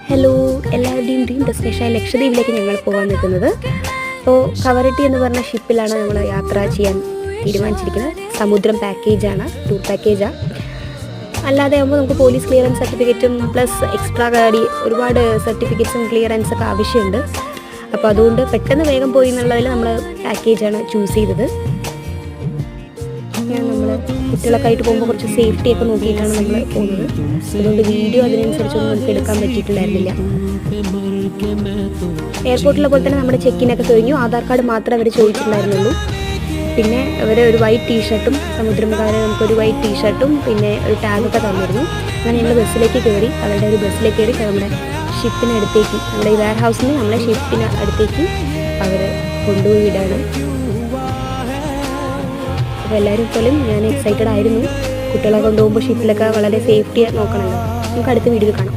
Hello, എല്ലാവരുടെയും dream destination ലക്ഷദ്വീപിലേക്ക് ഞങ്ങൾ പോകാൻ നിൽക്കുന്നത്. അപ്പോൾ കവരട്ടി എന്ന് പറഞ്ഞ ഷിപ്പിലാണ് നമ്മൾ യാത്ര ചെയ്യാൻ തീരുമാനിച്ചിരിക്കുന്നത്. സമുദ്രം പാക്കേജാണ്, ടൂർ പാക്കേജാണ്. അല്ലാതെ ആകുമ്പോൾ നമുക്ക് പോലീസ് ക്ലിയറൻസ് സർട്ടിഫിക്കറ്റും പ്ലസ് എക്സ്ട്രാ ഗാഡി ഒരുപാട് സർട്ടിഫിക്കറ്റ്സും ക്ലിയറൻസൊക്കെ ആവശ്യമുണ്ട്. അപ്പോൾ അതുകൊണ്ട് പെട്ടെന്ന് വേഗം പോയി എന്നുള്ളതിൽ നമ്മൾ പാക്കേജാണ് ചൂസ് ചെയ്തത്. നമ്മൾ കുട്ടികളൊക്കെ ആയിട്ട് പോകുമ്പോൾ കുറച്ച് സേഫ്റ്റിയൊക്കെ നോക്കിയിട്ടാണ് നമ്മൾ പോകുന്നത്. അതുകൊണ്ട് വീഡിയോ അതിനനുസരിച്ചൊന്നും നമുക്ക് എടുക്കാൻ പറ്റിയിട്ടുണ്ടായിരുന്നില്ല. എയർപോർട്ടിലെ പോലെ തന്നെ നമ്മുടെ ചെക്കിനൊക്കെ കഴിഞ്ഞു. ആധാർ കാർഡ് മാത്രമേ അവർ ചോദിച്ചിട്ടുണ്ടായിരുന്നുള്ളൂ. പിന്നെ അവർ ഒരു വൈറ്റ് ടീഷർട്ടും സമുദ്രമുഖാരെ നമുക്കൊരു വൈറ്റ് ടീഷർട്ടും പിന്നെ ഒരു ടാഗൊക്കെ തന്നിരുന്നു. അങ്ങനെ ഞങ്ങൾ ബസ്സിലേക്ക് കയറി. അവരുടെ ഒരു ബസ്സിലേക്ക് കയറി നമ്മുടെ ഷിപ്പിനടുത്തേക്ക്, നമ്മുടെ ഈ വെയർ ഹൗസിൽ നിന്ന് നമ്മളെ ഷിപ്പിന് അടുത്തേക്ക് അവർ കൊണ്ടുപോയി വിടാണ്. അപ്പോൾ എല്ലാവരും പോലും ഞാൻ എക്സൈറ്റഡ് ആയിരുന്നു. കുട്ടികളെ കൊണ്ടുപോകുമ്പോൾ ഷിപ്പിലൊക്കെ വളരെ സേഫ്റ്റി നോക്കണമല്ലോ. നമുക്ക് അടുത്ത വീഡിയോയിൽ കാണാം.